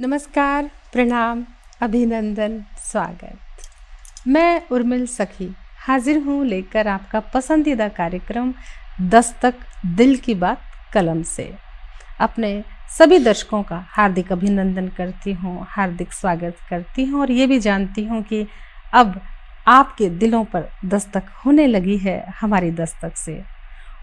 नमस्कार, प्रणाम, अभिनंदन, स्वागत। मैं उर्मिल सखी हाजिर हूँ लेकर आपका पसंदीदा कार्यक्रम दस्तक दिल की बात कलम से। अपने सभी दर्शकों का हार्दिक अभिनंदन करती हूँ, हार्दिक स्वागत करती हूँ और ये भी जानती हूँ कि अब आपके दिलों पर दस्तक होने लगी है हमारी दस्तक से।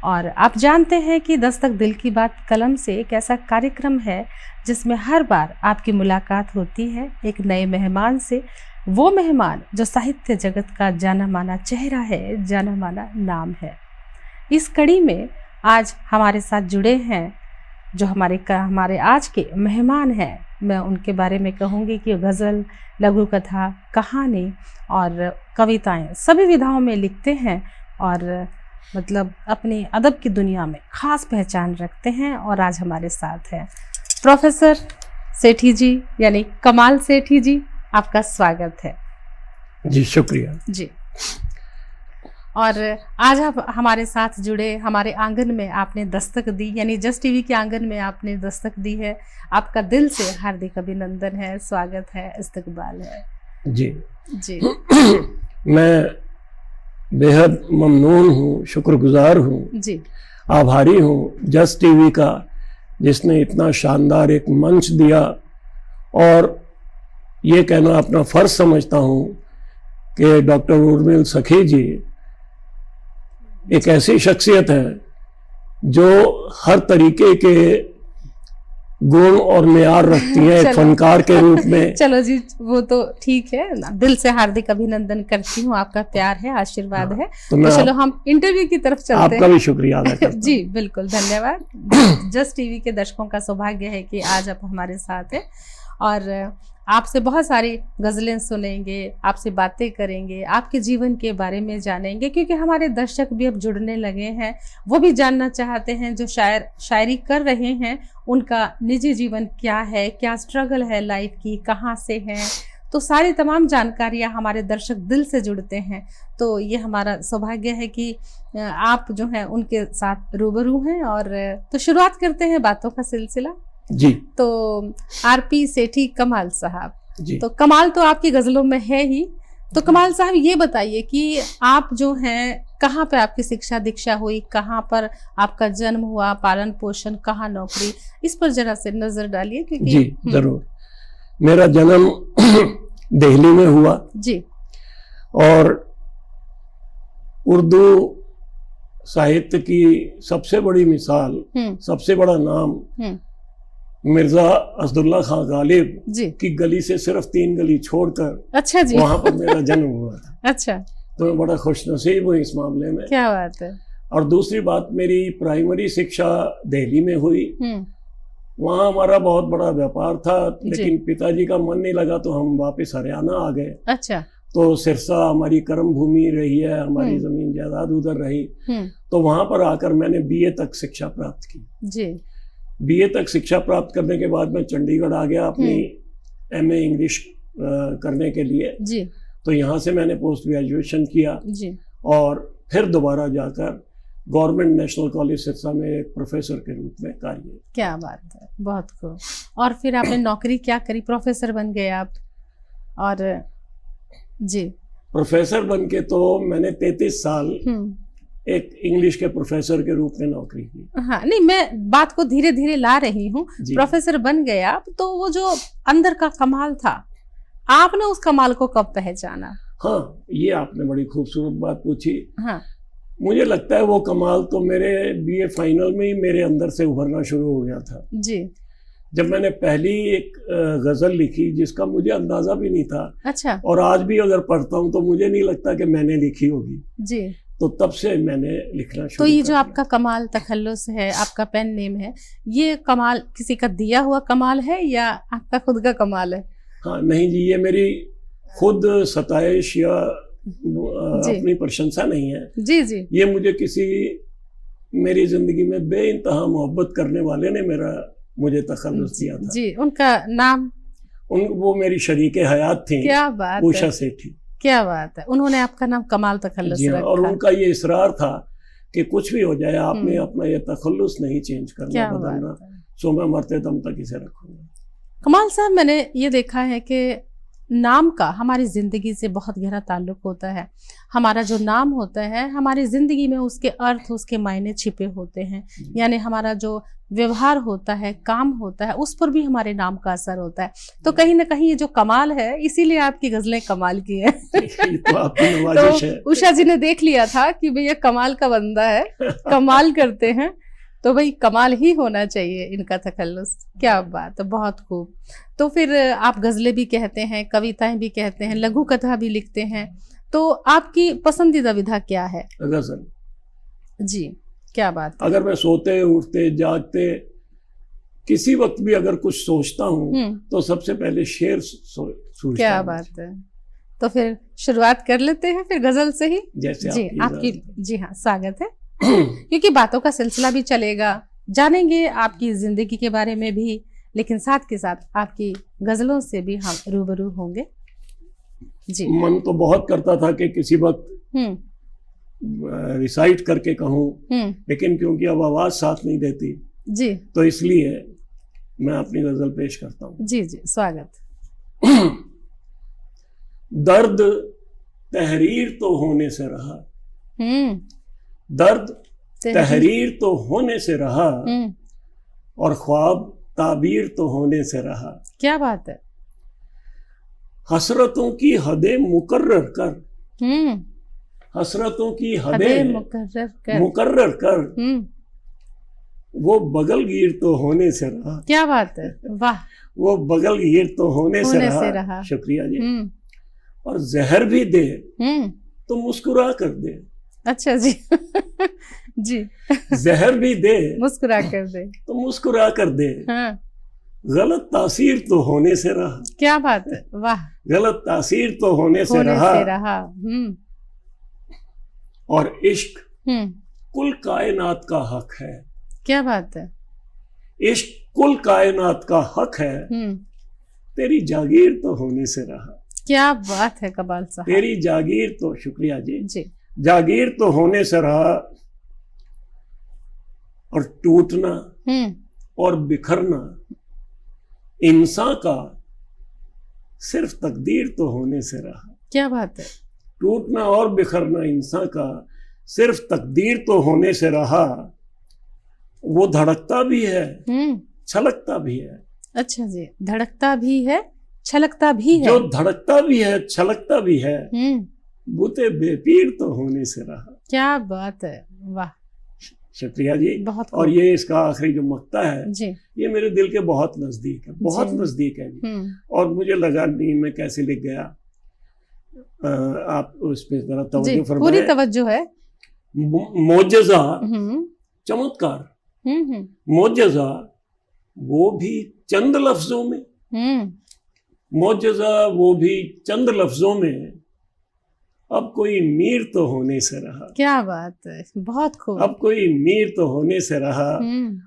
और आप जानते हैं कि दस्तक दिल की बात कलम से एक ऐसा कार्यक्रम है जिसमें हर बार आपकी मुलाकात होती है एक नए मेहमान से। वो मेहमान जो साहित्य जगत का जाना माना चेहरा है, जाना माना नाम है। इस कड़ी में आज हमारे साथ जुड़े हैं जो हमारे आज के मेहमान हैं। मैं उनके बारे में कहूँगी कि गज़ल, लघु कथा, कहानी और कविताएं सभी विधाओं में लिखते हैं और मतलब अपनी अदब की दुनिया में खास पहचान रखते हैं। और आज हमारे साथ हैं प्रोफेसर सेठी जी, यानी कमाल सेठी जी। आपका स्वागत है जी। शुक्रिया जी। और आज आप हमारे साथ जुड़े, हमारे आंगन में आपने दस्तक दी, यानी जस्ट टीवी के आंगन में आपने दस्तक दी है। आपका दिल से हार्दिक अभिनंदन है, स्वागत है, इस्तकबाल है जी। जी। मैं बेहद ममनून हूँ, शुक्रगुजार हूँ जी, आभारी हूँ जस्ट टीवी का, जिसने इतना शानदार एक मंच दिया। और ये कहना अपना फर्ज समझता हूँ कि डॉक्टर उर्मिल सखी जी एक ऐसी शख्सियत है जो हर तरीके के गुण और मेयार रखती है एक फनकार के रूप में। चलो जी, वो तो ठीक है। दिल से हार्दिक अभिनंदन करती हूँ, आपका प्यार है, आशीर्वाद है। तो चलो हम इंटरव्यू की तरफ चलते हैं। आपका भी शुक्रिया अदा करता हूं। जी बिल्कुल, धन्यवाद। जस्ट टीवी के दर्शकों का सौभाग्य है कि आज आप हमारे साथ हैं और आपसे बहुत सारी गज़लें सुनेंगे, आपसे बातें करेंगे, आपके जीवन के बारे में जानेंगे, क्योंकि हमारे दर्शक भी अब जुड़ने लगे हैं। वो भी जानना चाहते हैं जो शायरी कर रहे हैं उनका निजी जीवन क्या है, क्या स्ट्रगल है लाइफ की, कहाँ से हैं। तो सारी तमाम जानकारियाँ हमारे दर्शक दिल से जुड़ते हैं। तो ये हमारा सौभाग्य है कि आप जो हैं उनके साथ रूबरू हैं। और तो शुरुआत करते हैं बातों का सिलसिला जी। तो आरपी सेठी कमाल साहब जी। तो कमाल तो आपकी गज़लों में है ही। तो कमाल साहब ये बताइए कि आप जो हैं कहाँ पे आपकी शिक्षा दीक्षा हुई, कहाँ पर आपका जन्म हुआ, पालन पोषण, कहाँ नौकरी, इस पर जरा से नजर डालिए क्योंकि जी जरूर। मेरा जन्म दिल्ली में हुआ जी। और उर्दू साहित्य की सबसे बड़ी मिसाल, सबसे बड़ा नाम मिर्जा असदुल्ला खान गालिब की गली से सिर्फ 3 गली छोड़कर, अच्छा जी, वहां पर मेरा जन्म हुआ था। अच्छा, तो मैं बड़ा खुशनसीब हूँ इस मामले में। क्या बात है। और दूसरी बात, मेरी प्राइमरी शिक्षा दिल्ली में हुई। वहाँ हमारा बहुत बड़ा व्यापार था, लेकिन पिताजी का मन नहीं लगा तो हम वापस हरियाणा आ गए। अच्छा। तो सिरसा हमारी कर्म भूमि रही है, हमारी जमीन जायदाद उधर रही। तो वहां पर आकर मैंने बीए तक शिक्षा प्राप्त की जी। बीए तक शिक्षा प्राप्त करने के बाद मैं चंडीगढ़ आ गया अपनी एमए इंग्लिश करने के लिए जी। तो यहाँ से मैंने पोस्ट ग्रेजुएशन किया जी। और फिर दोबारा जाकर गवर्नमेंट नेशनल कॉलेज सिरसा में एक प्रोफेसर के रूप में कार्य। क्या बात है, बहुत खूब। और फिर आपने नौकरी क्या करी? प्रोफेसर बन गए आप? और जी, प्रोफेसर बन के तो मैंने 33 साल एक इंग्लिश के प्रोफेसर के रूप में नौकरी की। हाँ, नहीं, मैं बात को धीरे धीरे ला रही हूँ। प्रोफेसर बन गए आप, तो वो जो अंदर का कमाल था, आपने उस कमाल को कब पहचाना? हाँ, ये आपने बड़ी खूबसूरत बात पूछी। हाँ, मुझे लगता है वो कमाल तो मेरे बीए फाइनल में ही मेरे अंदर से उभरना शुरू हो गया था जी। जब मैंने पहली एक गजल लिखी जिसका मुझे अंदाजा भी नहीं था। अच्छा। और आज भी अगर पढ़ता हूँ तो मुझे नहीं लगता कि मैंने लिखी होगी जी। तो तब से मैंने लिखना शुरू। तो ये जो आपका कमाल तखल्लुस है, आपका पेन नेम है, ये कमाल किसी का दिया हुआ कमाल है या आपका खुद का कमाल है? हाँ, नहीं जी, ये मेरी खुद सताइश या अपनी प्रशंसा नहीं है जी जी। ये मुझे किसी मेरी जिंदगी में बेइंतहा मोहब्बत करने वाले ने मुझे तखल्लुस दिया था जी। उनका नाम? वो मेरी शरीके हयात थी। क्या बात, उषा सेठी। क्या बात है, उन्होंने आपका नाम कमाल तखल्लुस रखा। और उनका ये इसरार था कि कुछ भी हो जाए आपने अपना ये तखल्लुस नहीं चेंज करना, बदलना। सो मैं मरते दम तक इसे रखूंगा। कमाल साहब, मैंने ये देखा है कि नाम का हमारी ज़िंदगी से बहुत गहरा ताल्लुक होता है। हमारा जो नाम होता है हमारी ज़िंदगी में उसके अर्थ, उसके मायने छिपे होते हैं। यानी हमारा जो व्यवहार होता है, काम होता है, उस पर भी हमारे नाम का असर होता है। तो कहीं ना कहीं ये जो कमाल है, इसीलिए आपकी गज़लें कमाल की है। तो उषा जी ने देख लिया था कि भैया कमाल का बंदा है, कमाल करते हैं, तो भाई कमाल ही होना चाहिए इनका तखल्लुस। क्या बात है, बहुत खूब। तो फिर आप गज़लें भी कहते हैं, कविताएं भी कहते हैं, लघु कथा भी लिखते हैं, तो आपकी पसंदीदा विधा क्या है? गज़ल जी, क्या बात है। अगर मैं सोते उठते जागते किसी वक्त भी अगर कुछ सोचता हूँ तो सबसे पहले शेर सोचता। क्या बात है। तो फिर शुरुआत कर लेते हैं फिर गज़ल से ही। जैसे जी आपकी, जी हाँ, स्वागत है। क्योंकि बातों का सिलसिला भी चलेगा, जानेंगे आपकी जिंदगी के बारे में भी, लेकिन साथ के साथ आपकी गजलों से भी हम रूबरू होंगे। जी, मन तो बहुत करता था कि किसी वक्त रिसाइट करके कहूँ, लेकिन क्योंकि अब आवाज साथ नहीं देती जी, तो इसलिए मैं अपनी गजल पेश करता हूँ। जी जी, स्वागत। दर्द तहरीर तो होने से रहा, दर्द तहरीर तो होने से रहा, और ख्वाब ताबीर तो होने से रहा। क्या बात है। हसरतों की हदें मुकर्रर कर, हसरतों की हदें मुकर्रर कर, वो बगलगीर तो होने से रहा। क्या बात है, वाह। वो बगलगीर तो होने से रहा। शुक्रिया जी। और जहर भी दे तो मुस्कुरा कर दे। अच्छा जी। जी, जहर भी दे मुस्कुरा कर दे तो मुस्कुरा कर दे। हाँ। गलत तासीर तो होने से रहा। क्या बात है, वाह। गलत तासीर तो होने से रहा। और इश्क कुल कायनात का हक है। क्या बात है। इश्क कुल कायनात का हक है, तेरी जागीर तो होने से रहा। क्या बात है कमाल साहब। तेरी जागीर तो, शुक्रिया जी, जी, जागीर तो होने से रहा। और टूटना और बिखरना इंसान का सिर्फ तकदीर तो होने से रहा। क्या बात है। टूटना और बिखरना इंसान का सिर्फ तकदीर तो होने से रहा। वो धड़कता भी है, छलकता भी है। अच्छा जी, धड़कता भी है, छलकता भी है। जो धड़कता भी है, छलकता भी है, बूते बेपीर तो होने से रहा। क्या बात है, वाह। शुक्रिया जी। बहुत। और ये इसका आखिरी जो मक्ता है जी, ये मेरे दिल के बहुत नजदीक है, बहुत नजदीक है जी। और मुझे लगा नहीं मैं कैसे लिख गया। आप उस पे जरा तवज्जो फरमाएं। पूरी तवज्जो है। मोजज़ा, चमत्कार, मोजज़ा वो भी चंद लफ्जों में, मोजज़ा वो भी चंद लफ्जों में, अब कोई मीर तो होने से रहा। क्या बात है, बहुत खूब। अब कोई मीर तो होने से रहा,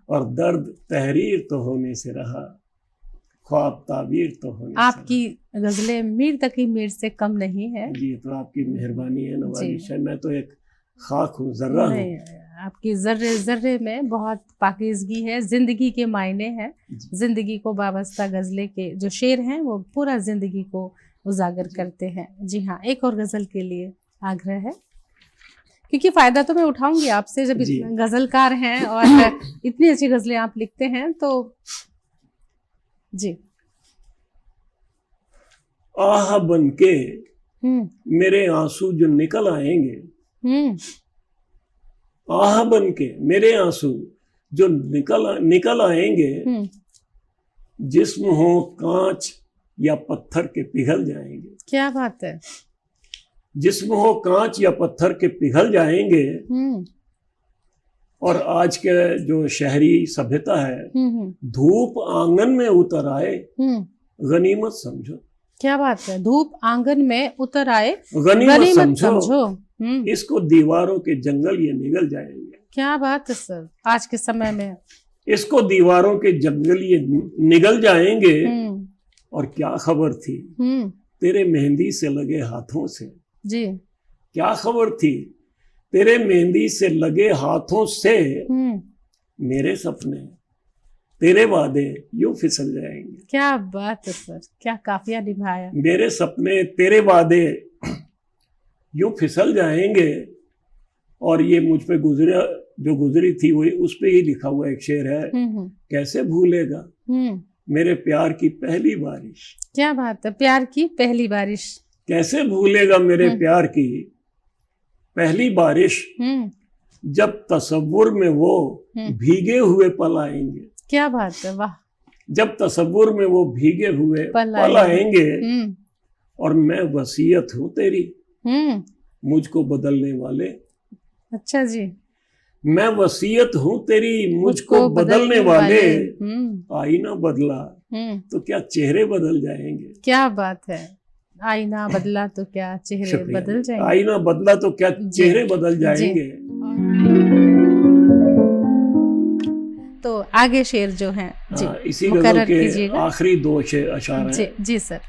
और दर्द तहरीर तो होने से रहा, ख्वाब ताबीर तो होने आपकी से रहा। गजलें मीर तकी मीर से कम नहीं है जी। तो आपकी मेहरबानी है, नवाजिश है। मैं तो एक खाक हूँ, जर्रा हूँ। आपकी जर्रे जर्रे में बहुत पाकीज़गी है, जिंदगी के मायने हैं। जिंदगी को वाबस्ता गजले के जो शेर हैं वो पूरा जिंदगी को उजागर करते हैं। जी हाँ, एक और गजल के लिए आग्रह है, क्योंकि फायदा तो मैं उठाऊंगी आपसे जब गजलकार हैं और इतनी अच्छी गजलें आप लिखते हैं। तो जी। आह बन के मेरे आंसू जो निकल आएंगे, आह बन के मेरे आंसू जो निकल आएंगे, जिस्म हो कांच या पत्थर के पिघल जाएंगे। क्या बात है। जिस्म हो कांच या पत्थर के पिघल जाएंगे। और आज के जो शहरी सभ्यता है, धूप आंगन में उतर आए, गनीमत समझो। क्या बात है, धूप आंगन में उतर आए, गनीमत समझो। इसको दीवारों के जंगल ये निगल जाएंगे। क्या बात है सर, आज के समय में इसको दीवारों के जंगल ये निगल जाएंगे। और क्या खबर थी तेरे मेहंदी से लगे हाथों से जी, क्या खबर थी तेरे मेहंदी से लगे हाथों से, मेरे सपने तेरे वादे यूं फिसल जाएंगे। क्या बात है सर, क्या काफिया निभाया। मेरे सपने तेरे वादे यूं फिसल जाएंगे। और ये मुझ पे गुजरी थी वही उस पे ही लिखा हुआ एक शेर है, कैसे भूलेगा मेरे प्यार की पहली बारिश। क्या बात है, प्यार की पहली बारिश। कैसे भूलेगा मेरे प्यार की पहली बारिश, जब तसव्वुर में वो भीगे हुए पल आएंगे। क्या बात है, वाह। जब तसव्वुर में वो भीगे हुए पल आएंगे और मैं वसीयत हूँ तेरी मुझको बदलने वाले। अच्छा जी। मैं वसीयत हूँ तेरी मुझको बदलने वाले। आईना बदला तो क्या चेहरे बदल जाएंगे। क्या बात है, आईना बदला तो क्या चेहरे बदल जाएंगे। आईना बदला तो क्या चेहरे बदल जाएंगे। तो आगे शेर जो है जी इसी गजल के आखिरी दो अशार हैं। जी सर।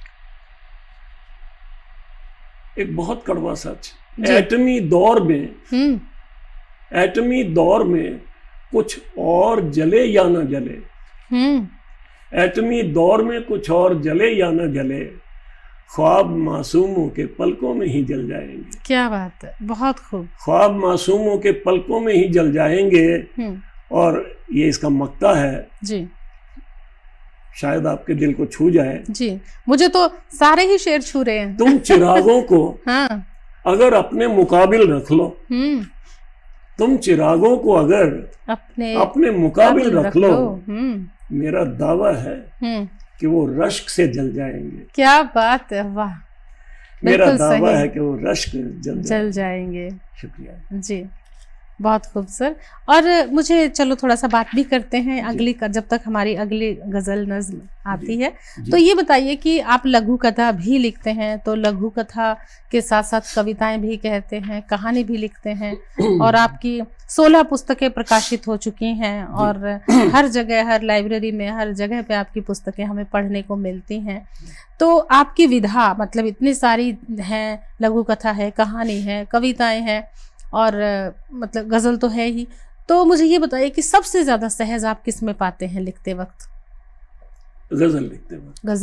एक बहुत कड़वा सच, एटमी दौर में कुछ और जले या न जले। एटमी दौर में कुछ और जले या न जले, ख्वाब मासूमों के पलकों में ही जल जाएंगे। क्या बात है, बहुत खूब। ख्वाब मासूमों के पलकों में ही जल जाएंगे। और ये इसका मक्ता है जी, शायद आपके दिल को छू जाए। जी, मुझे तो सारे ही शेर छू रहे हैं। तुम चिरागों को अगर अपने मुकाबिल रख लो, तुम चिरागों को अगर अपने मुकाबिल रख लो, मेरा दावा है कि वो रश्क से जल जाएंगे। क्या बात है, वाह। मेरा दावा है कि वो रश्क जल जाएंगे। शुक्रिया जी, बहुत खूब सर। और मुझे चलो थोड़ा सा बात भी करते हैं अगली जब तक हमारी अगली गजल नज्म आती है। तो ये बताइए कि आप लघु कथा भी लिखते हैं, तो लघु कथा के साथ साथ कविताएं भी कहते हैं, कहानी भी लिखते हैं, और आपकी 16 पुस्तकें प्रकाशित हो चुकी हैं, और हर जगह, हर लाइब्रेरी में, हर जगह पे आपकी पुस्तकें हमें पढ़ने को मिलती हैं। तो आपकी विधा मतलब इतनी सारी हैं, लघु कथा है, कहानी है, कविताएं हैं, और मतलब गजल तो है ही। तो मुझे ये बताइए कि सबसे ज्यादा सहज आप किस में पाते हैं लिखते वक्त? गजल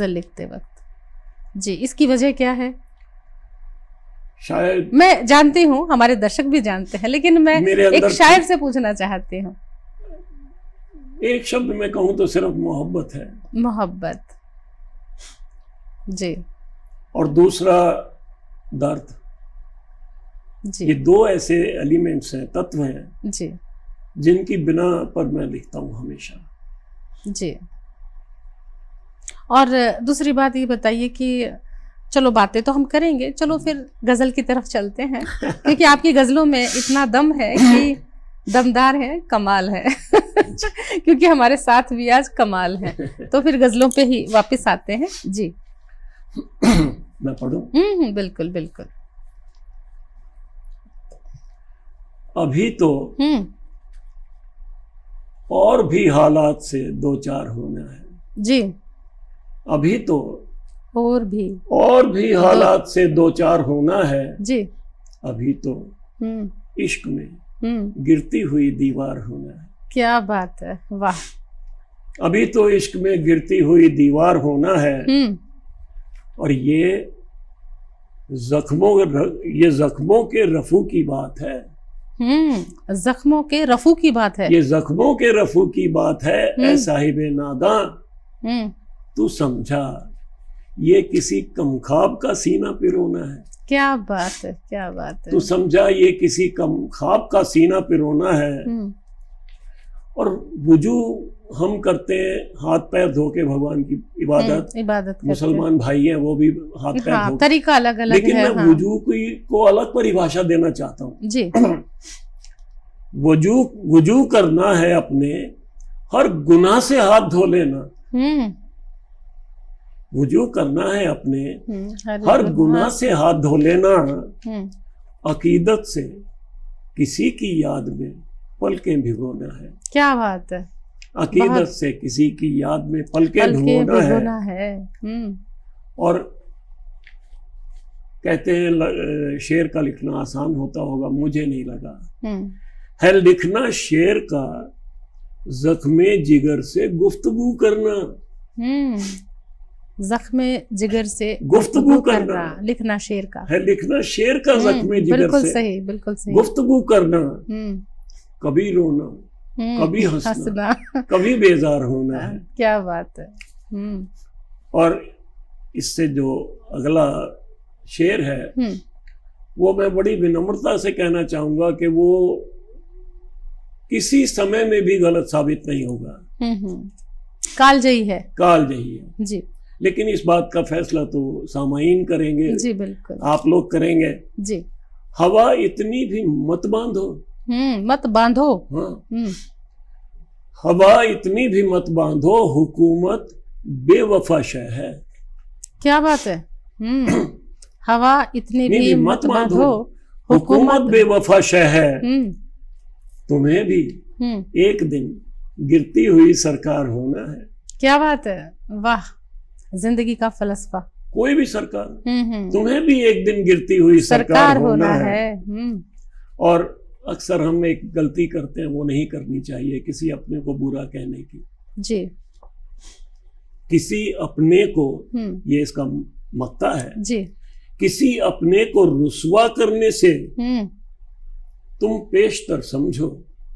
लिखते वक्त जी। इसकी वजह क्या है? शायद मैं जानती हूँ, हमारे दर्शक भी जानते हैं, लेकिन मैं एक शायर से पूछना चाहती हूँ। एक शब्द में कहूँ तो सिर्फ मोहब्बत है। मोहब्बत जी। और दूसरा दर्द जी। ये दो ऐसे एलिमेंट्स हैं, तत्व हैं जी, जिनकी बिना पर मैं लिखता हूँ हमेशा जी। और दूसरी बात ये बताइए कि चलो बातें तो हम करेंगे, चलो फिर गजल की तरफ चलते हैं क्योंकि आपकी गजलों में इतना दम है कि दमदार है, कमाल है क्योंकि हमारे साथ भी आज कमाल है। तो फिर गजलों पे ही वापस आते हैं जी। मैं पढ़ूं? बिल्कुल बिल्कुल। अभी तो और भी हालात से दो चार होना है जी। अभी तो और भी हालात से दो चार होना है जी। अभी तो इश्क में गिरती हुई दीवार होना है। क्या बात है, वाह। अभी तो इश्क में गिरती हुई दीवार होना है। और ये जख्मों के रफू की बात है। जख्मों के रफू की बात है। ये जख्मों के रफू की बात है। ऐ साहिबे नादां तू समझा ये किसी कमख्वाब का सीना पिरोना है। क्या बात है, क्या बात है। तू समझा ये किसी कमख्वाब का सीना पिरोना है। और वुजू हम करते हैं हाथ पैर धो के भगवान की इबादत मुसलमान भाई हैं वो भी हाथ पैर धो, तरीका अलग अलग लेकिन है, मैं वुजू को अलग परिभाषा देना चाहता हूँ जी। वुजू करना है अपने हर गुनाह से हाथ धो लेना। वुजू करना है अपने हर गुनाह से हाथ धो लेना। अकीदत से किसी की याद में पलकें भिगोना है। क्या बात है। अकीदत से किसी की याद में पलकें भिगोना है। और कहते हैं शेर का लिखना आसान होता होगा, मुझे नहीं लगा है लिखना शेर का जख्मे जिगर से गुफ्तगू करना। जख्मे जिगर से गुफ्तगू करना, लिखना शेर का है, लिखना शेर का जख्मे जिगर बिल्कुल से। सही, बिल्कुल सही। गुफ्तगू करना, कभी रोना, कभी हंसना, कभी बेजार होना है। क्या बात है। और इससे जो अगला शेर है वो मैं बड़ी विनम्रता से कहना चाहूंगा कि वो किसी समय में भी गलत साबित नहीं होगा। कालजयी है, कालजयी है जी। लेकिन इस बात का फैसला तो सामाईन करेंगे जी, बिल्कुल आप लोग करेंगे जी। हवा इतनी भी मत बांधो, मत बांधो। हाँ, हवा इतनी भी मत बांधो, हुकूमत बेवफा शय है। क्या बात है। हवा इतनी भी मत बांधो, हुकूमत बेवफा शय है। तुम्हें भी एक दिन गिरती हुई सरकार होना है। क्या बात है, वाह, जिंदगी का फलसफा। कोई भी सरकार, तुम्हें भी एक दिन गिरती हुई सरकार होना है। और अक्सर हम एक गलती करते हैं, वो नहीं करनी चाहिए, किसी अपने को बुरा कहने की जी। किसी अपने को, ये इसका मक्ता है जी, किसी अपने को रुस्वा करने से तुम पेशतर समझो।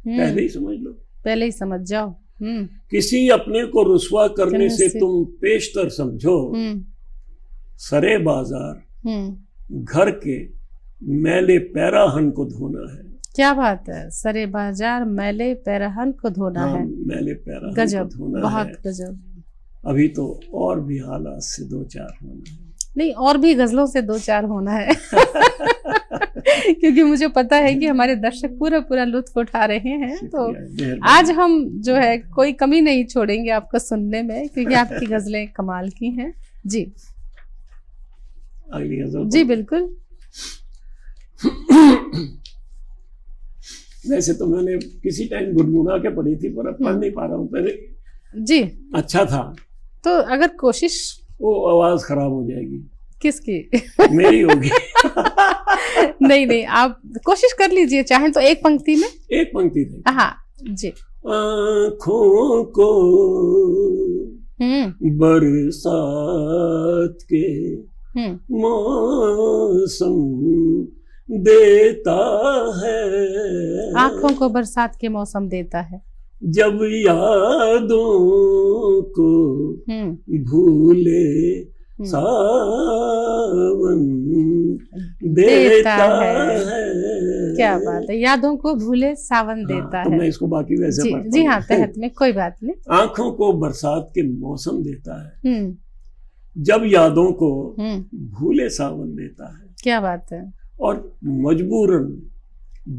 पहले ही समझ लो, पहले ही समझ जाओ। किसी अपने को रुस्वा करने से तुम पेशतर समझो। सरे बाजार घर के मैले पैराहन को धोना है। क्या बात है, सरे बाजार मैले पैराहन को धोना है। मैले पैराहन गजब, को धोना बहुत है। गजब। अभी तो और भी हालात से दो चार होना है, नहीं और भी गजलों से दो चार होना है। क्योंकि मुझे पता है कि हमारे दर्शक पूरा पूरा लुत्फ उठा रहे हैं, तो आज हम जो है कोई कमी नहीं छोड़ेंगे आपको सुनने में, क्योंकि आपकी गजलें कमाल की हैं। जी, अगली गजल जी बिल्कुल। वैसे तो मैंने किसी टाइम गुनगुना के पढ़ी थी, पर अब पढ़ नहीं पा रहा हूँ। पहले जी अच्छा था, तो अगर कोशिश, वो आवाज खराब हो जाएगी। किसकी? मेरी होगी। नहीं नहीं, आप कोशिश कर लीजिए, चाहे तो एक पंक्ति में। एक पंक्ति थी, हाँ जी। आँखों को बरसात के मौसम देता है। आँखों को बरसात के मौसम देता है। जब यादों को भूले सावन देता है। क्या बात है, यादों को भूले सावन देता है। तो मैं इसको बाकी वैसे जी, जी हाँ, तहत में कोई बात नहीं। आँखों को बरसात के मौसम देता है, जब यादों को भूले सावन देता है। क्या बात है। और मजबूरन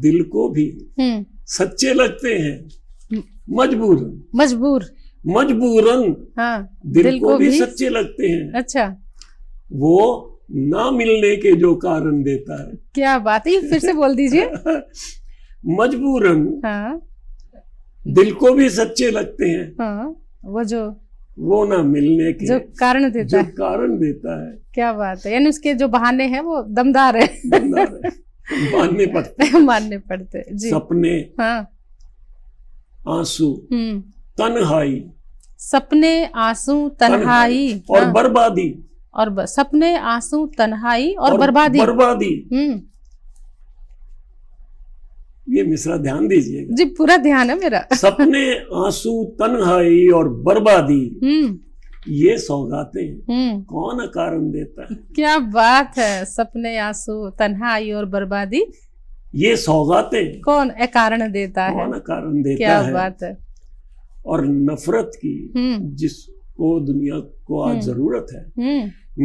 दिल को भी सच्चे लगते हैं। मजबूरन हाँ, दिल को भी सच्चे लगते हैं। अच्छा, वो ना मिलने के जो कारण देता है। क्या बात है, फिर से बोल दीजिए। मजबूरन हाँ, दिल को भी सच्चे लगते हैं। हाँ, वो ना मिलने के जो कारण देता है। क्या बात है, यानी उसके जो बहाने हैं वो दमदार है। मानने पड़ते जी। सपने, हाँ, आंसू, तन्हाई, सपने आंसू तन्हाई और बर्बादी, और सपने आंसू तन्हाई और बर्बादी। ये मिसरा ध्यान दीजिएगा जी, पूरा ध्यान है मेरा। सपने आंसू तन्हाई और बर्बादी, ये सौगातें कौन कारण देता है। क्या बात है, सपने आंसू तन्हाई और बर्बादी, ये सौगातें कौन कारण देता है। कौन कारण देता क्या है। क्या बात है। और नफरत की, जिसको दुनिया को आज जरूरत है,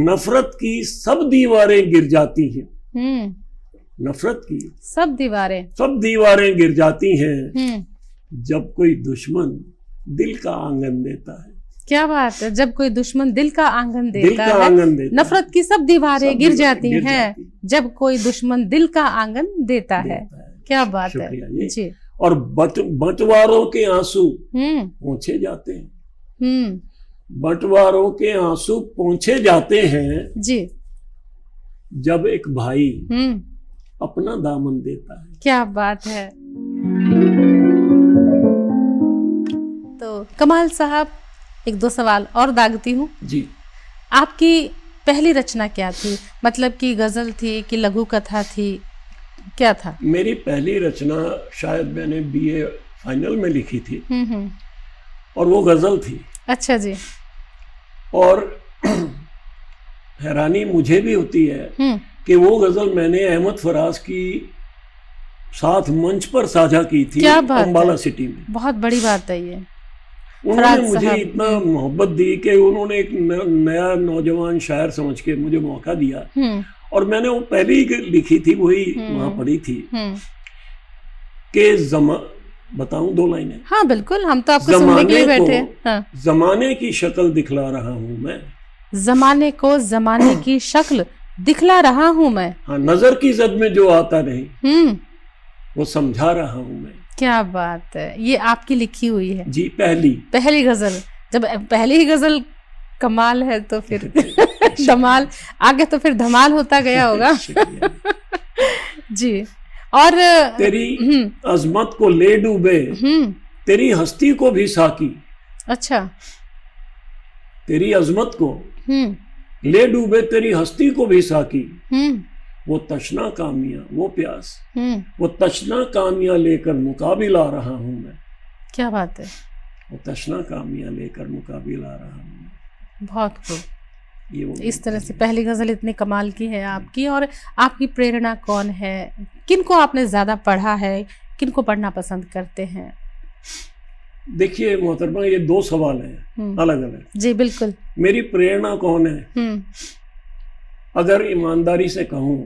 नफरत की सब दीवारें गिर जाती हैं। नफरत की सब दीवारें गिर जाती हैं जब कोई दुश्मन दिल का आंगन देता है। क्या बात है, जब कोई दुश्मन दिल का आंगन देता है। नफरत की सब दीवारें गिर जाती हैं जब कोई दुश्मन दिल का आंगन देता है। क्या बात है जी। और बंटवारों के आंसू पोंछे जाते हैं। बंटवारों के आंसू पोंछे जाते हैं जी, जब एक भाई अपना दामन देता है। क्या बात है। कमाल साहब, एक दो सवाल और दागती हूँ जी। आपकी पहली रचना क्या थी? मतलब कि गजल थी कि लघु कथा थी, क्या था? मेरी पहली रचना शायद मैंने बीए फाइनल में लिखी थी और वो गजल थी। अच्छा जी। और हैरानी मुझे भी होती है कि वो गजल मैंने अहमद फराज की साथ मंच पर साझा की थी अम्बाला सिटी में। बहुत बड़ी बात है ये। उन्होंने मुझे इतना मोहब्बत दी कि उन्होंने एक नया नौजवान शायर समझ के मुझे मौका दिया और मैंने वो पहली लिखी थी, वही वहां पढ़ी थी कि बताऊं 2 लाइनें? हाँ बिल्कुल, हम तो आपको सुनने के लिए बैठे हैं। हाँ। जमाने की शक्ल दिखला रहा हूँ मैं। जमाने को जमाने की शक्ल दिखला रहा हूँ मैं। हाँ, नजर की जद में जो आता नहीं वो समझा रहा हूँ मैं। क्या बात है, ये आपकी लिखी हुई है? जी, पहली गजल। जब पहली ही गजल कमाल है तो फिर धमाल आगे तो फिर धमाल होता गया होगा। जी। और तेरी अजमत को ले डूबे तेरी हस्ती को भी साकी। अच्छा। तेरी अजमत को ले डूबे तेरी हस्ती को भी साकी। वो तशना कामियां, वो प्यास, वो तशना कामियां लेकर मुकाबिल आ रहा हूं मैं। क्या बात है। वो तशना कामियां लेकर मुकाबिल आ रहा हूं। बहुत खूब। इस तरह से पहली गजल इतनी कमाल की है आपकी। और आपकी प्रेरणा कौन है? किनको आपने ज्यादा पढ़ा है? किनको पढ़ना पसंद करते हैं? देखिए मोहतरमा, ये 2 सवाल हैं अलग अलग। जी बिल्कुल। मेरी प्रेरणा कौन है? अगर ईमानदारी से कहूँ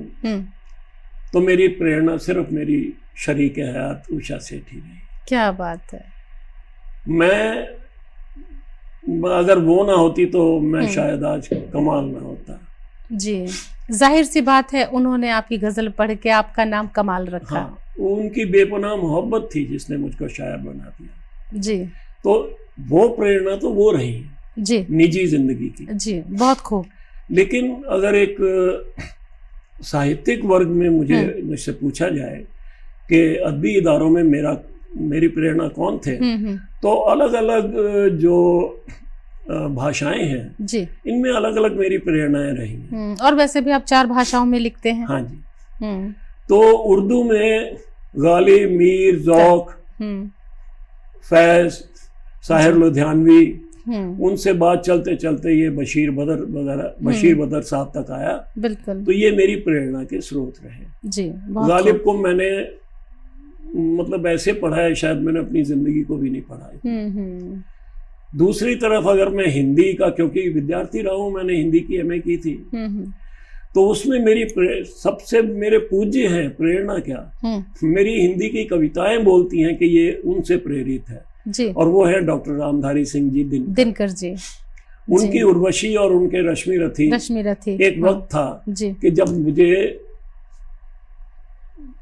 तो मेरी प्रेरणा सिर्फ मेरी शरीक हयात उषा सेठी रही। क्या बात है। मैं अगर वो ना होती तो मैं शायद आज कमाल ना होता। जी, जाहिर सी बात है, उन्होंने आपकी गजल पढ़ के आपका नाम कमाल रखा। हाँ, उनकी बेपनाह मोहब्बत थी जिसने मुझको शायर बना दिया। जी। तो वो प्रेरणा तो वो रही जी निजी जिंदगी की। जी, बहुत खूब। लेकिन अगर एक साहित्यिक वर्ग में मुझसे पूछा जाए कि अदबी इदारों में मेरी प्रेरणा कौन थे, तो अलग अलग जो भाषाएं हैं जी, इनमें अलग अलग मेरी प्रेरणाएं रही। और वैसे भी आप 4 भाषाओं में लिखते हैं। हाँ जी। तो उर्दू में गालिब, मीर, ज़ौक़, फैज, साहिर लुधियानवी, उनसे बात चलते चलते ये बशीर बदर साहब तक आया। बिल्कुल। तो ये मेरी प्रेरणा के स्रोत रहे जी। गालिब को मैंने मतलब ऐसे पढ़ा है शायद मैंने अपनी जिंदगी को भी नहीं पढ़ा है। दूसरी तरफ अगर मैं हिंदी का, क्योंकि विद्यार्थी रहा हूं, मैंने हिंदी की एमए की थी, तो उसमें मेरी सबसे मेरे पूज्य हैं प्रेरणा क्या, मेरी हिंदी की कविताएं बोलती हैं कि ये उनसे प्रेरित है जी। और वो है डॉक्टर रामधारी सिंह जी दिनकर जी। उनकी उर्वशी और उनके रश्मि रथी एक वक्त था कि जब मुझे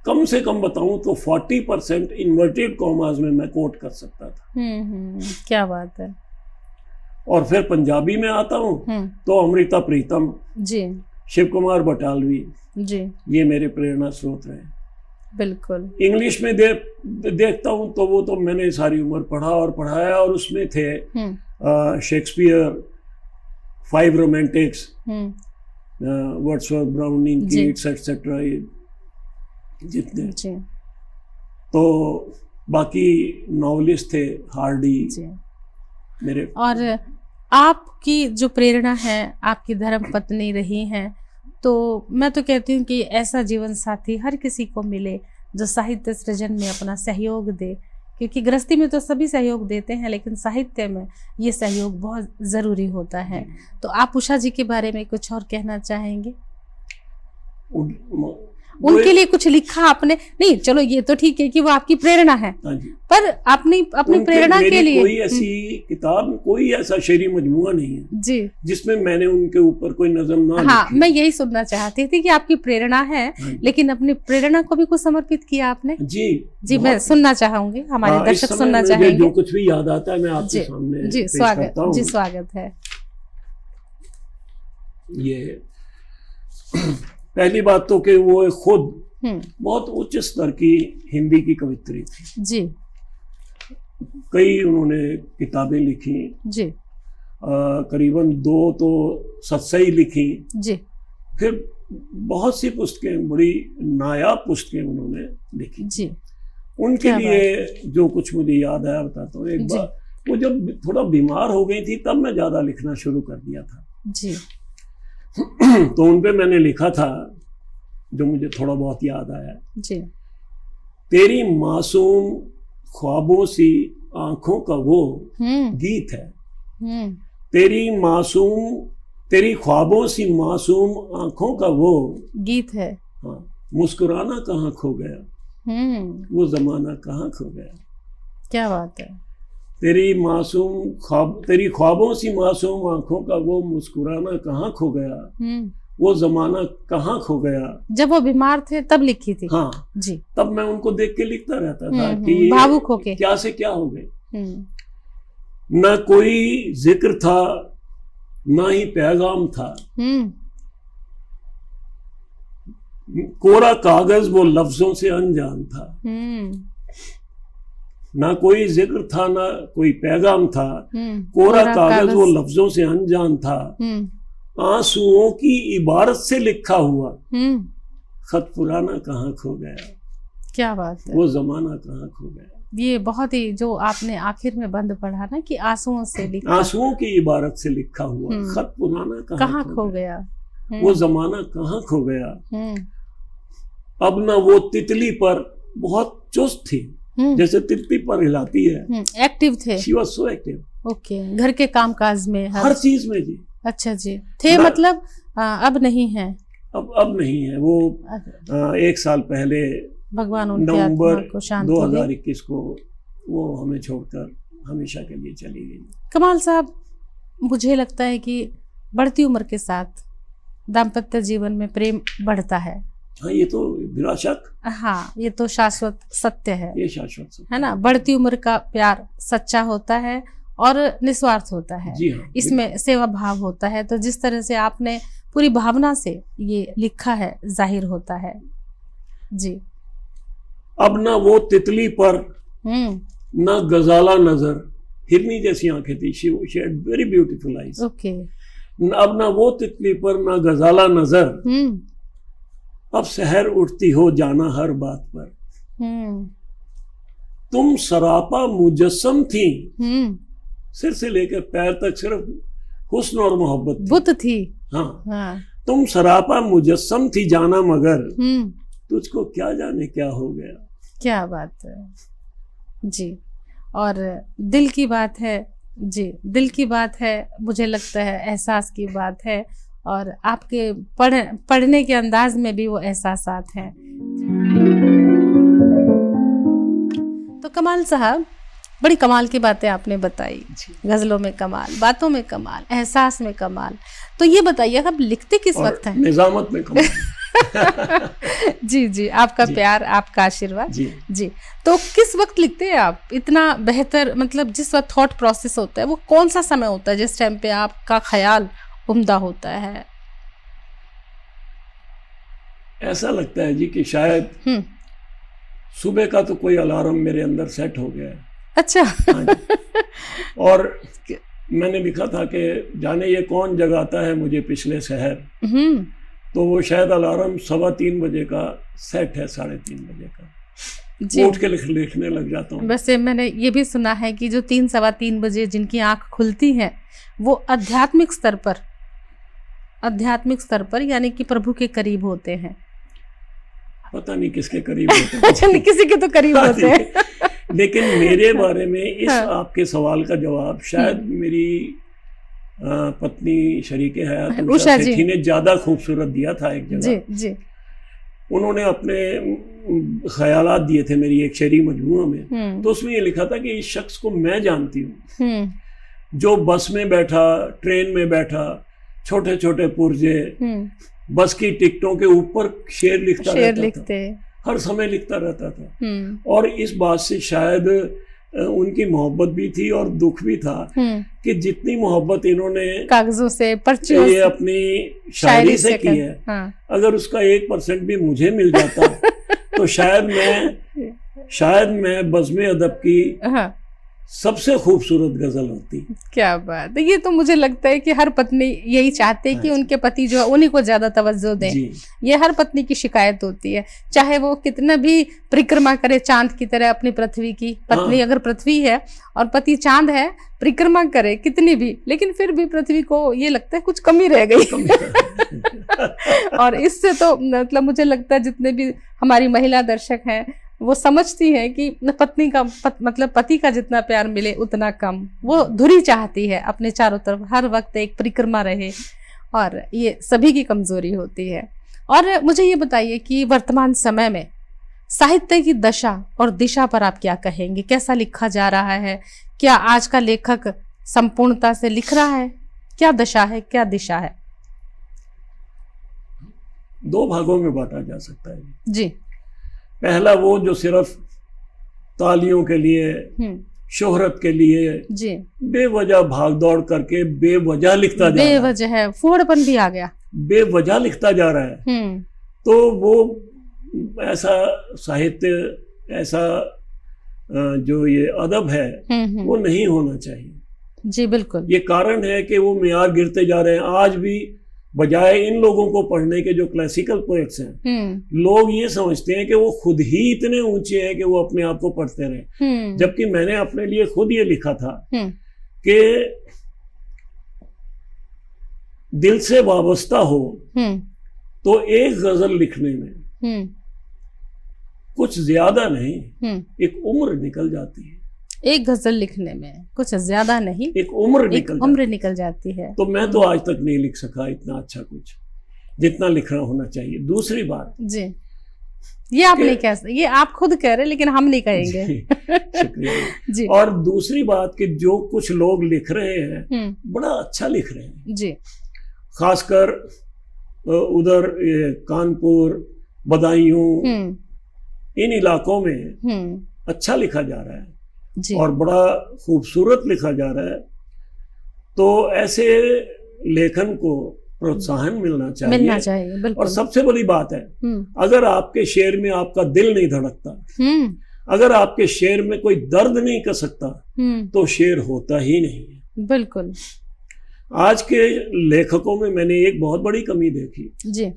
कम से कम बताऊं तो 40% इन्वर्टेड कॉमास में मैं कोट कर सकता था। क्या बात है। और फिर पंजाबी में आता हूं तो अमृता प्रीतम जी, शिव कुमार बटालवी जी, ये मेरे प्रेरणा स्रोत रहे। बिल्कुल। इंग्लिश में देखता हूं तो वो तो मैंने सारी उम्र पढ़ा और पढ़ाया, और उसमें थे Shakespeare, 5 Romantics, Wordsworth, browning, Keats etcetera, जितने जी। तो बाकी नॉवलिस्ट थे हार्डी जी। मेरे। और आपकी जो प्रेरणा है आपकी धर्म पत्नी रही हैं, तो मैं तो कहती हूँ कि ऐसा जीवन साथी हर किसी को मिले जो साहित्य सृजन में अपना सहयोग दे, क्योंकि गृहस्थी में तो सभी सहयोग देते हैं लेकिन साहित्य में ये सहयोग बहुत ज़रूरी होता है। तो आप उषा जी के बारे में कुछ और कहना चाहेंगे? उनके लिए कुछ लिखा आपने? नहीं, चलो ये तो ठीक है कि वो आपकी प्रेरणा है, पर अपनी प्रेरणा के लिए कोई ऐसी किताब, कोई ऐसा शेरी मजमुआ नहीं है जी जिसमें मैंने उनके ऊपर कोई नज़म ना लिखी। हाँ, मैं यही सुनना चाहती थी कि आपकी प्रेरणा है लेकिन अपनी प्रेरणा को भी कुछ समर्पित किया आपने। जी जी, मैं सुनना चाहूंगी, हमारे दर्शक सुनना चाहेंगे। जो कुछ भी याद आता है मैं आपके सामने जी स्वागत है। ये पहली बात तो कि वो खुद बहुत उच्च स्तर की हिंदी की कवित्री थी जी। कई उन्होंने किताबें लिखी जी, करीबन 2 तो सत्सई लिखी जी, फिर बहुत सी पुस्तकें, बड़ी नायाब पुस्तकें उन्होंने लिखी जी। उनके लिए जो कुछ मुझे याद आया बताता हूँ। एक बार वो जब थोड़ा बीमार हो गई थी तब मैं ज्यादा लिखना शुरू कर दिया था जी। तो उन पे मैंने लिखा था, जो मुझे थोड़ा बहुत याद आया जी। तेरी मासूम ख्वाबों सी आंखों का वो गीत है, तेरी ख्वाबों सी मासूम आंखों का वो गीत है। हाँ, मुस्कुराना कहाँ खो गया, वो जमाना कहाँ खो गया। क्या बात है। तेरी ख्वाबों सी मासूम आंखों का वो मुस्कुराना कहाँ खो गया, वो जमाना कहाँ खो गया। जब वो बीमार थे तब लिखी थी। हाँ जी। तब मैं उनको देख के लिखता रहता था कि भावुक होके क्या से क्या हो गए। न कोई जिक्र था ना ही पैगाम था, कोरा कागज वो लफ्जों से अनजान था। ना कोई जिक्र था ना कोई पैगाम था, कोरा कागज वो लफ्जों से अनजान था। आंसुओं की इबारत से लिखा हुआ खत पुराना कहाँ खो गया। क्या बात है। वो जमाना कहाँ खो गया। ये बहुत ही, जो आपने आखिर में बंद पढ़ा ना कि आंसुओं से लिखा, आंसुओं की इबारत से लिखा हुआ खत पुराना कहाँ खो गया। वो जमाना कहाँ खो गया। अब ना वो तितली पर बहुत चुस्त थी, जैसे तितली पर हिलाती है। एक्टिव थे। She was so active। Okay. घर के कामकाज में, हर चीज में जी। अच्छा जी। थे मतलब अब नहीं है। अब नहीं है वो। 1 साल पहले भगवान उनकी नवंबर आत्मा को शांति दे। 2021 को वो हमें छोड़कर हमेशा के लिए चली गई। कमाल साहब, मुझे लगता है कि बढ़ती उम्र के साथ दाम्पत्य जीवन में प्रेम बढ़ता है। हाँ, ये तो बिला शक। हाँ, ये तो शाश्वत सत्य है। ये शाश्वत सत्य है ना। बढ़ती उम्र का प्यार सच्चा होता है और निस्वार्थ होता है। जी हाँ, इसमें सेवा भाव होता है। तो जिस तरह से आपने पूरी भावना से ये लिखा है, जाहिर होता है जी। अब ना वो तितली पर ना गजाला नजर, हिरनी जैसी आंखें थी। she had very beautiful eyes। Okay. अब ना वो तितली पर ना गजाला नजर, अब सहर उठती हो जाना हर बात पर। तुम सरापा मुजस्सम थी, सिर से लेकर पैर तक सिर्फ हुस्न और मोहब्बत थी। बुत थी। हाँ। तुम सरापा मुजस्सम थी जाना मगर, तुझको क्या जाने क्या हो गया। क्या बात है जी। और दिल की बात है जी, दिल की बात है। मुझे लगता है एहसास की बात है, और आपके पढ़ने के अंदाज में भी वो एहसासात हैं। तो कमाल साहब, बड़ी कमाल की बातें आपने बताई। गजलों में कमाल, बातों में कमाल, एहसास में कमाल। तो ये बताइए, अब लिखते किस वक्त हैं? निजामत में कमाल। जी जी, आपका जी, प्यार, आपका आशीर्वाद जी। जी। तो किस वक्त लिखते हैं आप इतना बेहतर, मतलब जिस वक्त थॉट प्रोसेस होता है, वो कौन सा समय होता है जिस टाइम पे आपका ख्याल उम्दा होता है? ऐसा लगता है जी कि शायद सुबह का तो कोई अलार्म मेरे अंदर सेट हो गया है। अच्छा। और मैंने लिखा था कि जाने ये कौन जगाता है मुझे पिछले शहर, तो वो शायद अलार्म 3:15 बजे का सेट है, 3:30 बजे का। उठ के लिखने लग जाता हूँ। वैसे मैंने ये भी सुना है कि जो 3-3:15 बजे जिनकी आंख खुलती है वो आध्यात्मिक स्तर पर यानी कि प्रभु के करीब होते हैं। पता नहीं किसके करीब होते हैं। अच्छा, किसी के तो करीब होते हैं। लेकिन मेरे बारे में इस आपके सवाल का जवाब शायद मेरी पत्नी शरीके हयात उषा सेठी ने ज्यादा खूबसूरत दिया था। एक जगह जी जी, उन्होंने अपने ख्यालात दिए थे मेरी एक शेरी मजमूआ में, तो उसमें ये लिखा था कि इस शख्स को मैं जानती हूँ, जो बस में बैठा, ट्रेन में बैठा, छोटे छोटे पुर्जे, बस की टिकटों के ऊपर शेर लिखता रहता था, हर समय लिखता रहता था। और इस बात से शायद उनकी मोहब्बत भी थी और दुख भी था कि जितनी मोहब्बत इन्होंने कागजों से, पर्चियों से, अपनी शायरी से की है, अगर उसका 1% भी मुझे मिल जाता तो शायद मैं बज़्म अदब की सबसे खूबसूरत गजल होती है। क्या बात है। ये तो मुझे लगता है कि हर पत्नी यही चाहते हैं कि उनके पति जो है उन्हीं को ज्यादा तवज्जो दें। ये हर पत्नी की शिकायत होती है, चाहे वो कितना भी परिक्रमा करे चांद की तरह अपनी पृथ्वी की। पत्नी अगर पृथ्वी है और पति चांद है, परिक्रमा करे कितनी भी, लेकिन फिर भी पृथ्वी को ये लगता है कुछ कमी रह गई। और इससे तो मतलब मुझे लगता है जितने भी हमारी महिला दर्शक हैं वो समझती हैं कि पत्नी का मतलब पति का जितना प्यार मिले उतना कम। वो धुरी चाहती है अपने चारों तरफ हर वक्त एक परिक्रमा रहे, और ये सभी की कमजोरी होती है। और मुझे ये बताइए कि वर्तमान समय में साहित्य की दशा और दिशा पर आप क्या कहेंगे? कैसा लिखा जा रहा है? क्या आज का लेखक संपूर्णता से लिख रहा है? क्या दशा है, क्या दिशा है? दो भागों में बांटा जा सकता है जी। पहला वो जो सिर्फ तालियों के लिए, शोहरत के लिए जी बेवजह भाग दौड़ करके बेवजह लिखता जा रहा है, बेवजह है, फूहड़पन भी आ गया, बेवजह लिखता जा रहा है, तो वो ऐसा साहित्य, ऐसा जो ये अदब है वो नहीं होना चाहिए। जी बिल्कुल। ये कारण है कि वो मियार गिरते जा रहे हैं। आज भी बजाय इन लोगों को पढ़ने के जो क्लासिकल पोएट्स हैं, लोग ये समझते हैं कि वो खुद ही इतने ऊंचे हैं कि वो अपने आप को पढ़ते रहे, जबकि मैंने अपने लिए खुद ये लिखा था कि दिल से वाबस्ता हो तो एक गजल लिखने में कुछ ज्यादा नहीं एक उम्र निकल जाती है। एक गजल लिखने में कुछ ज्यादा नहीं एक उम्र निकल जाती है। तो मैं तो आज तक नहीं लिख सका इतना अच्छा कुछ जितना लिखना होना चाहिए। दूसरी बात जी, ये आप नहीं कह सकते, ये आप खुद कह रहे हैं लेकिन हम नहीं कहेंगे। शुक्रिया जी। और दूसरी बात कि जो कुछ लोग लिख रहे हैं बड़ा अच्छा लिख रहे हैं जी, खासकर उधर कानपुर, बदायूं, इन इलाकों में अच्छा लिखा जा रहा है जी। और बड़ा खूबसूरत लिखा जा रहा है। तो ऐसे लेखन को प्रोत्साहन मिलना चाहिए बिल्कुल। और सबसे बड़ी बात है, अगर आपके शेर में आपका दिल नहीं धड़कता, अगर आपके शेर में कोई दर्द नहीं कर सकता, तो शेर होता ही नहीं है। बिल्कुल। आज के लेखकों में मैंने एक बहुत बड़ी कमी देखी जी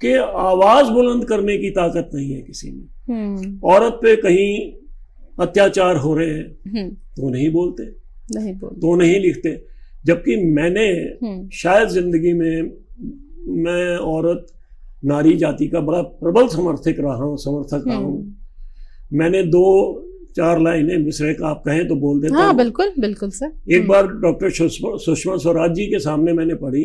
कि आवाज बुलंद करने की ताकत नहीं है किसी में। औरत पे कहीं अत्याचार हो रहे हैं तो नहीं बोलते, तो नहीं लिखते। जबकि मैंने शायद जिंदगी में मैं औरत नारी जाति का बड़ा प्रबल समर्थक रहा हूँ। मैंने 2-4 लाइनें मिसरे का आप कहें तो बोल देता हूँ। बिल्कुल बिल्कुल सर। एक बार डॉक्टर सुषमा स्वराज जी के सामने मैंने पढ़ी,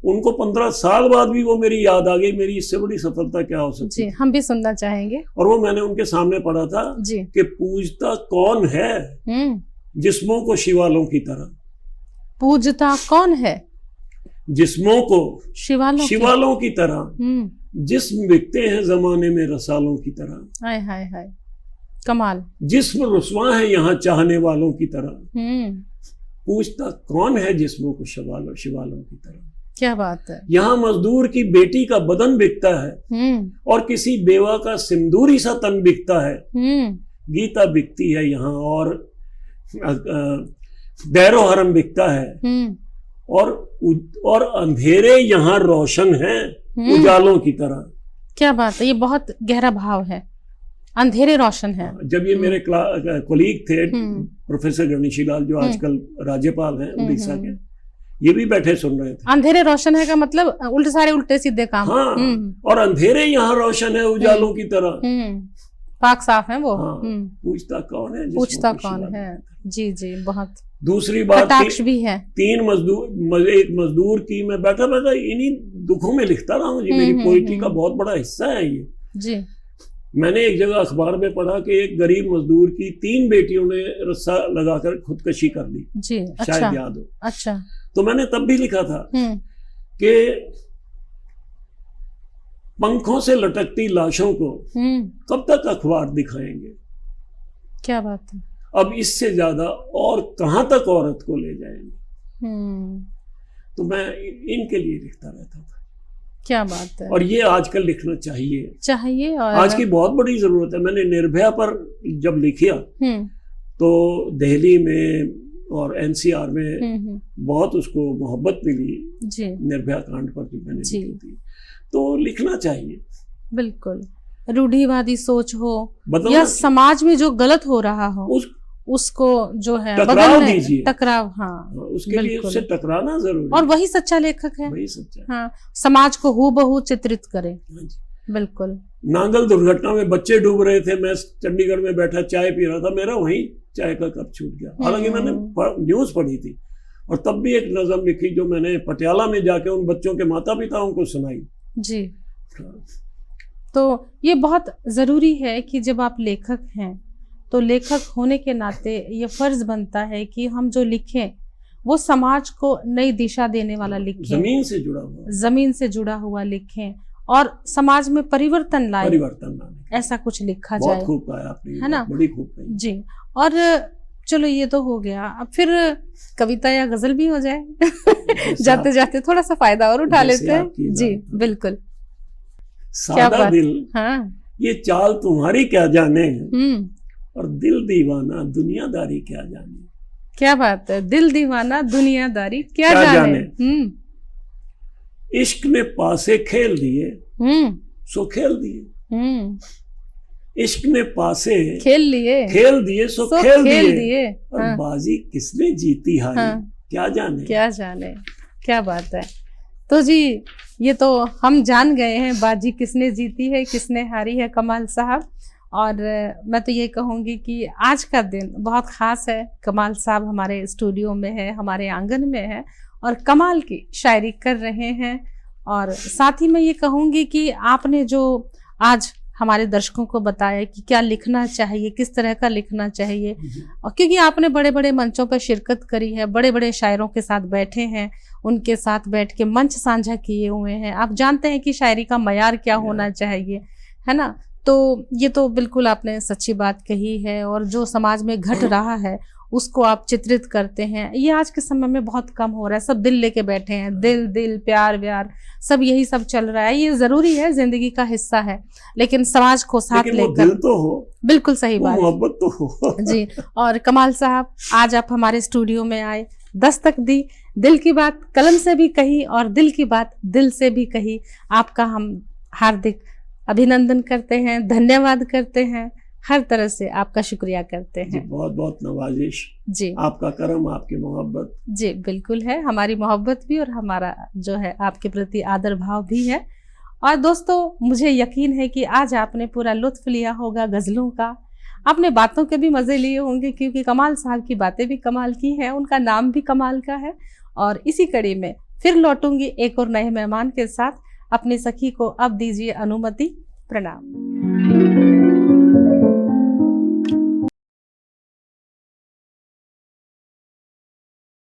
उनको 15 साल बाद भी वो मेरी याद आ गई। मेरी इससे बड़ी सफलता क्या हो सकती है? हम भी सुनना चाहेंगे। और वो मैंने उनके सामने पढ़ा था कि पूजता कौन है जिस्मों को शिवालों की तरह। पूजता कौन है जिस्मों को शिवालों की तरह, जिस्म बिकते हैं जमाने में रसालों की तरह। हाय हाय हाय, कमाल। जिस्म रुस्वा है यहाँ चाहने वालों की तरह। पूछता कौन है जिस्मों को शिवालों की तरह। क्या बात है। यहाँ मजदूर की बेटी का बदन बिकता है और किसी बेवा का सिंदूरी सा तन बिकता है। गीता बिकती है यहाँ और दैरो हरम बिकता है और अंधेरे यहाँ रोशन है उजालों की तरह। क्या बात है, ये बहुत गहरा भाव है। अंधेरे रोशन है। जब ये मेरे कोलीग थे प्रोफेसर गणेशी लाल जो आजकल राज्यपाल हैं उड़ीसा के, ये भी बैठे सुन रहे थे। अंधेरे रोशन है का मतलब सारे उल्टे सीधे काम। हाँ, और अंधेरे यहाँ रोशन है उजालों की तरह। पाक साफ है वो। पूछता कौन है, पूछता कौन है। जी जी, बहुत। दूसरी बात भी है। 3 मजदूर, एक मजदूर की मैं बैठा इन्हीं दुखों में लिखता रहा हूँ जी। मेरी पोइट्री का बहुत बड़ा हिस्सा है ये जी। मैंने एक जगह अखबार में पढ़ा कि एक गरीब मजदूर की 3 बेटियों ने रस्सा लगाकर खुदकशी कर ली जी। शायद याद हो। अच्छा। तो मैंने तब भी लिखा था कि पंखों से लटकती लाशों को कब तक अखबार दिखाएंगे। क्या बात है। अब इससे ज्यादा और कहां तक औरत को ले जाएंगे। तो मैं इनके लिए लिखता रहता था। क्या बात है। और ये आजकल लिखना चाहिए और आज की बहुत बड़ी जरूरत है। मैंने निर्भया पर जब लिखा तो दिल्ली में और एनसीआर में बहुत उसको मोहब्बत मिली निर्भया कांड पर जो मैंने लिखी थी। तो लिखना चाहिए। बिल्कुल, रूढ़िवादी सोच हो या समाज में जो गलत हो रहा हो उसको जो है टकराव दीजिए, टकराव, हाँ उसके लिए उससे टकराना जरूरी और वही सच्चा लेखक है, वही सच्चा। हाँ, समाज को हूबहू चित्रित करे। बिल्कुल। नांगल दुर्घटना में बच्चे डूब रहे थे, मैं चंडीगढ़ में बैठा चाय पी रहा था, मेरा वहीं चाय का कप छूट गया। हालांकि मैंने न्यूज पढ़ी थी और तब भी एक नज़म लिखी जो मैंने पटियाला में जाके उन बच्चों के माता पिताओं को सुनाई। जी। तो ये बहुत ज़रूरी है कि जब आप लेखक हैं तो लेखक होने के नाते ये फर्ज बनता है कि हम जो लिखें वो समाज को नई दिशा देने वाला लिखें, जमीन से जुड़ा हुआ लिखें और समाज में परिवर्तन लाए, ऐसा कुछ लिखा जाए। खूब कहा आपने, है ना? बड़ी खूब कही। जी। और चलो ये तो हो गया, अब फिर कविता या गजल भी हो जाए। जाते जाते थोड़ा सा फायदा और उठा लेते हैं। जी बिल्कुल। सादा दिल, हाँ, ये चाल तुम्हारी क्या जाने, और दिल दीवाना दुनियादारी क्या जाने। क्या बात है, दिल दीवाना दुनियादारी क्या जाने। इश्क ने पासे खेल दिए सो खेल दिए, इश्क ने पासे खेल दिए सो खेल दिए, और हाँ। बाजी किसने जीती हारी, हाँ। क्या जाने। क्या बात है। तो जी ये तो हम जान गए हैं बाजी किसने जीती है किसने हारी है, कमाल साहब। और मैं तो ये कहूँगी कि आज का दिन बहुत ख़ास है। कमाल साहब हमारे स्टूडियो में है, हमारे आंगन में है और कमाल की शायरी कर रहे हैं। और साथ ही मैं ये कहूँगी कि आपने जो आज हमारे दर्शकों को बताया कि क्या लिखना चाहिए, किस तरह का लिखना चाहिए, और क्योंकि आपने बड़े बड़े मंचों पर शिरकत करी है, बड़े बड़े शायरों के साथ बैठे हैं, उनके साथ बैठ के मंच साझा किए हुए हैं, आप जानते हैं कि शायरी का मयार क्या होना चाहिए, है ना। तो ये तो बिल्कुल आपने सच्ची बात कही है। और जो समाज में घट रहा है उसको आप चित्रित करते हैं। ये आज के समय में बहुत कम हो रहा है, सब दिल लेके बैठे हैं, दिल प्यार व्यार सब यही सब चल रहा है। ये जरूरी है, जिंदगी का हिस्सा है, लेकिन समाज को साथ लेकर दिल तो हो। बिल्कुल सही बात, मोहब्बत तो हो। जी। और कमाल साहब आज आप हमारे स्टूडियो में आए, दस्तक दी, दिल की बात कलम से भी कही और दिल की बात दिल से भी कही। आपका हम हार्दिक अभिनंदन करते हैं, धन्यवाद करते हैं, हर तरह से आपका शुक्रिया करते हैं। बहुत बहुत नवाजिश जी, आपका करम, आपकी मोहब्बत। जी बिल्कुल है, हमारी मोहब्बत भी और हमारा जो है आपके प्रति आदर भाव भी है। और दोस्तों मुझे यकीन है कि आज आपने पूरा लुत्फ लिया होगा गज़लों का, आपने बातों के भी मज़े लिए होंगे, क्योंकि कमाल साहब की बातें भी कमाल की हैं, उनका नाम भी कमाल का है। और इसी कड़ी में फिर लौटूंगी एक और नए मेहमान के साथ। अपनी सखी को अब दीजिए अनुमति। प्रणाम।